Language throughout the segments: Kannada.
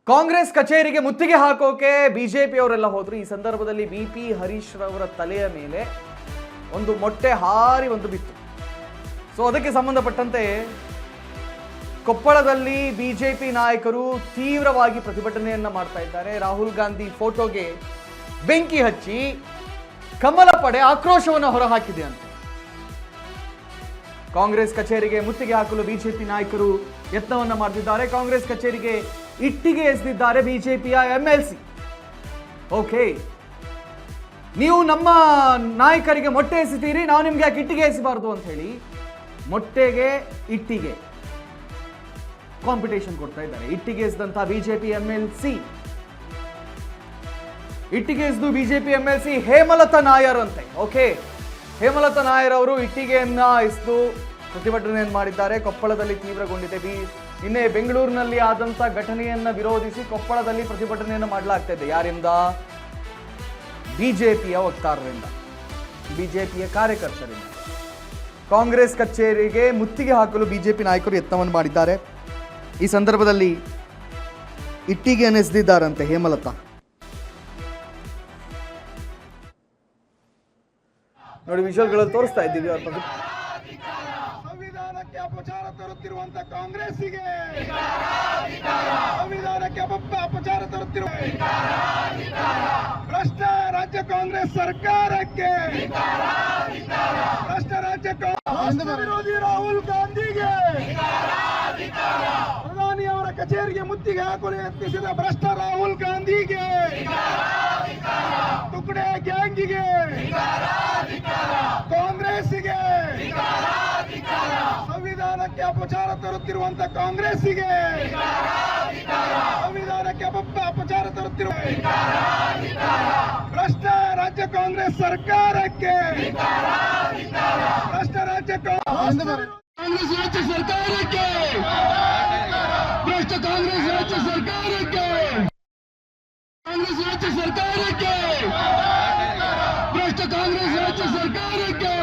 ಕಾಂಗ್ರೆಸ್ ಕಚೇರಿಗೆ ಮುತ್ತಿಗೆ ಹಾಕೋಕೆ ಬಿಜೆಪಿಯವರೆಲ್ಲ ಹೋದ್ರು. ಈ ಸಂದರ್ಭದಲ್ಲಿ ಬಿಪಿ ಹರೀಶ್ ರವರ ತಲೆಯ ಮೇಲೆ ಒಂದು ಮೊಟ್ಟೆ ಹಾರಿ ಒಂದು ಬಿತ್ತು. ಸೊ ಅದಕ್ಕೆ ಸಂಬಂಧಪಟ್ಟಂತೆ ಕೊಪ್ಪಳದಲ್ಲಿ ಬಿಜೆಪಿ ನಾಯಕರು ತೀವ್ರವಾಗಿ ಪ್ರತಿಭಟನೆಯನ್ನ ಮಾಡ್ತಾ ಇದ್ದಾರೆ. ರಾಹುಲ್ ಗಾಂಧಿ ಫೋಟೋಗೆ ಬೆಂಕಿ ಹಚ್ಚಿ ಕಮಲ ಪಡೆ ಆಕ್ರೋಶವನ್ನು ಹೊರಹಾಕಿದೆ ಅಂತ. ಕಾಂಗ್ರೆಸ್ ಕಚೇರಿಗೆ ಮುತ್ತಿಗೆ ಹಾಕಲು ಬಿಜೆಪಿ ನಾಯಕರು ಯತ್ನವನ್ನ ಮಾಡ್ತಿದ್ದಾರೆ. ಕಾಂಗ್ರೆಸ್ ಕಚೇರಿಗೆ ಇಟ್ಟಿಗೆ ಎಸೆದಿದ್ದಾರೆ ಬಿಜೆಪಿಯ ಎಂಎಲ್ಸಿ. ಓಕೆ, ನೀವು ನಮ್ಮ ನಾಯಕರಿಗೆ ಮೊಟ್ಟೆ ಎಸಿತೀರಿ, ನಾವು ನಿಮ್ಗೆ ಯಾಕೆ ಇಟ್ಟಿಗೆ ಎಸಿಬಾರ್ದು ಅಂತ ಹೇಳಿ ಮೊಟ್ಟೆಗೆ ಇಟ್ಟಿಗೆ ಕಾಂಪಿಟೇಷನ್ ಕೊಡ್ತಾ ಇದ್ದಾರೆ. ಇಟ್ಟಿಗೆ ಎಸೆದಂತ ಬಿಜೆಪಿ ಎಂಎಲ್ಸಿ, ಇಟ್ಟಿಗೆ ಎಸೆದು ಬಿಜೆಪಿ ಎಂಎಲ್ಸಿ ಹೇಮಲತಾ ನಾಯರ್ ಅಂತೆ. ಓಕೆ, ಹೇಮಲತಾ ನಾಯರ್ ಅವರು ಇಟ್ಟಿಗೆಯನ್ನ ಎಸೆದು ಪ್ರತಿಭಟನೆಯನ್ನು ಮಾಡಿದ್ದಾರೆ. ಕೊಪ್ಪಳದಲ್ಲಿ ತೀವ್ರಗೊಂಡಿದೆ. ನಿನ್ನೆ ಬೆಂಗಳೂರಿನಲ್ಲಿ ಆದಂತ ಘಟನೆಯನ್ನ ವಿರೋಧಿಸಿ ಕೊಪ್ಪಳದಲ್ಲಿ ಪ್ರತಿಭಟನೆಯನ್ನು ಮಾಡಲಾಗ್ತಾ ಇದೆ. ಯಾರಿಂದ? ಬಿಜೆಪಿಯ ವಕ್ತಾರರಿಂದ, ಬಿಜೆಪಿಯ ಕಾರ್ಯಕರ್ತರಿಂದ. ಕಾಂಗ್ರೆಸ್ ಕಚೇರಿಗೆ ಮುತ್ತಿಗೆ ಹಾಕಲು ಬಿಜೆಪಿ ನಾಯಕರು ಯತ್ನವನ್ನು ಮಾಡಿದ್ದಾರೆ. ಈ ಸಂದರ್ಭದಲ್ಲಿ ಇಟ್ಟಿಗೆಯನ್ನು ಎಸೆದಿದ್ದಾರಂತೆ ಹೇಮಲತಾ. ನೋಡಿ, ವಿಷಯಗಳನ್ನು ತೋರಿಸ್ತಾ ಇದ್ದೀವಿ. ಸಂವಿಧಾನಕ್ಕೆ ಅಪಚಾರ ತರುತ್ತಿರುವಂತ ಕಾಂಗ್ರೆಸ್ಸಿಗೆ, ಸಂವಿಧಾನಕ್ಕೆ ಅಪಚಾರ ತರುತ್ತಿರುವ ಭ್ರಷ್ಟ ರಾಜ್ಯ ಕಾಂಗ್ರೆಸ್ ಸರ್ಕಾರಕ್ಕೆ, ಭ್ರಷ್ಟ ರಾಜ್ಯ ಕಾಂಗ್ರೆಸ್ ವಿರೋಧಿ ರಾಹುಲ್ ಗಾಂಧಿಗೆ, ಪ್ರಧಾನಿಯವರ ಕಚೇರಿಗೆ ಮುತ್ತಿಗೆ ಹಾಕಲು ಯತ್ನಿಸಿದ ಭ್ರಷ್ಟ ರಾಹುಲ್ ಗಾಂಧಿಗೆ, ತುಕಡೆ ಗ್ಯಾಂಗಿಗೆ, ಕಾಂಗ್ರೆಸ್ಸಿಗೆ, ಸಂವಿಧಾನಕ್ಕೆ ಅಪಚಾರ ತರುತ್ತಿರುವಂತ ಕಾಂಗ್ರೆಸ್ಸಿಗೆ, ಸಂವಿಧಾನಕ್ಕೆ ಅಪಚಾರ ತರುತ್ತಿರುವ ಭ್ರಷ್ಟ ರಾಜ್ಯ ಕಾಂಗ್ರೆಸ್ ಸರ್ಕಾರಕ್ಕೆ, ಭ್ರಷ್ಟ ರಾಜ್ಯ ಕಾಂಗ್ರೆಸ್ ರಾಜ್ಯ ಸರ್ಕಾರಕ್ಕೆ, ಭ್ರಷ್ಟ ಕಾಂಗ್ರೆಸ್ ರಾಜ್ಯ ಸರ್ಕಾರಕ್ಕೆ, ಕಾಂಗ್ರೆಸ್ ರಾಜ್ಯ ಸರ್ಕಾರಕ್ಕೆ, ಭ್ರಷ್ಟ ಕಾಂಗ್ರೆಸ್ ರಾಜ್ಯ ಸರ್ಕಾರಕ್ಕೆ.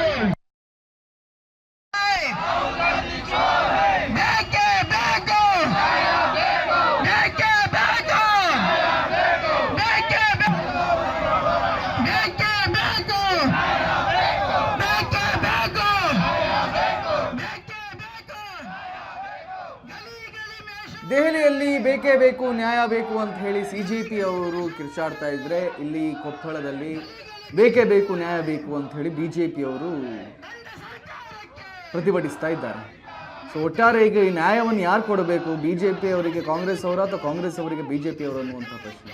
ದೆಹಲಿಯಲ್ಲಿ ಬೇಕೇ ಬೇಕು, ನ್ಯಾಯ ಬೇಕು ಅಂತ ಹೇಳಿ ಸಿಜೆಪಿ ಅವರು ಕಿರ್ಚಾಡ್ತಾ ಇದ್ರೆ, ಇಲ್ಲಿ ಕೊಪ್ಪಳದಲ್ಲಿ ಬೇಕೇ ಬೇಕು, ನ್ಯಾಯ ಬೇಕು ಅಂತ ಹೇಳಿ ಬಿಜೆಪಿ ಅವರು ಪ್ರತಿಭಟಿಸ್ತಾ ಇದ್ದಾರೆ. ಸೊ ಒಟ್ಟಾರೆ ಈಗ ಈ ನ್ಯಾಯವನ್ನು ಯಾರು ಕೊಡಬೇಕು? ಬಿಜೆಪಿ ಅವರಿಗೆ ಕಾಂಗ್ರೆಸ್ ಅವರ ಅಥವಾ ಕಾಂಗ್ರೆಸ್ ಅವರಿಗೆ ಬಿಜೆಪಿ ಅವರು ಅನ್ನುವಂಥ ಪ್ರಶ್ನೆ.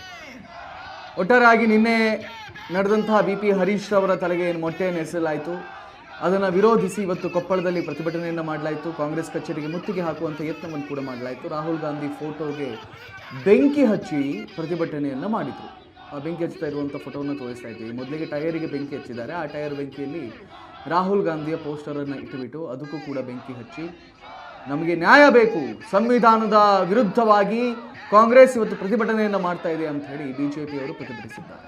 ಒಟ್ಟಾರೆಯಾಗಿ ನಿನ್ನೆ ನಡೆದಂತಹ ಬಿಪಿ ಹರೀಶ್ ಅವರ ತಲೆಗೆ ಏನು ಮೊಟ್ಟೆಯನ್ನು ಎಸೆಯಲಾಯಿತು, ಅದನ್ನು ವಿರೋಧಿಸಿ ಇವತ್ತು ಕೊಪ್ಪಳದಲ್ಲಿ ಪ್ರತಿಭಟನೆಯನ್ನು ಮಾಡಲಾಯಿತು. ಕಾಂಗ್ರೆಸ್ ಕಚೇರಿಗೆ ಮುತ್ತಿಗೆ ಹಾಕುವಂಥ ಯತ್ನವನ್ನು ಕೂಡ ಮಾಡಲಾಯಿತು. ರಾಹುಲ್ ಗಾಂಧಿ ಫೋಟೋಗೆ ಬೆಂಕಿ ಹಚ್ಚಿ ಪ್ರತಿಭಟನೆಯನ್ನು ಮಾಡಿದರು. ಆ ಬೆಂಕಿ ಹಚ್ಚುತ್ತಾ ಇರುವಂಥ ಫೋಟೋವನ್ನು ತೋರಿಸ್ತಾ ಇದ್ದೀವಿ. ಮೊದಲಿಗೆ ಟೈರಿಗೆ ಬೆಂಕಿ ಹಚ್ಚಿದ್ದಾರೆ. ಆ ಟೈರ್ ಬೆಂಕಿಯಲ್ಲಿ ರಾಹುಲ್ ಗಾಂಧಿಯ ಪೋಸ್ಟರನ್ನು ಇಟ್ಟುಬಿಟ್ಟು ಅದಕ್ಕೂ ಕೂಡ ಬೆಂಕಿ ಹಚ್ಚಿ, ನಮಗೆ ನ್ಯಾಯ ಬೇಕು, ಸಂವಿಧಾನದ ವಿರುದ್ಧವಾಗಿ ಕಾಂಗ್ರೆಸ್ ಇವತ್ತು ಪ್ರತಿಭಟನೆಯನ್ನು ಮಾಡ್ತಾ ಇದೆ ಅಂತ ಹೇಳಿ ಬಿಜೆಪಿಯವರು ಪ್ರತಿಭಟಿಸಿದ್ದಾರೆ.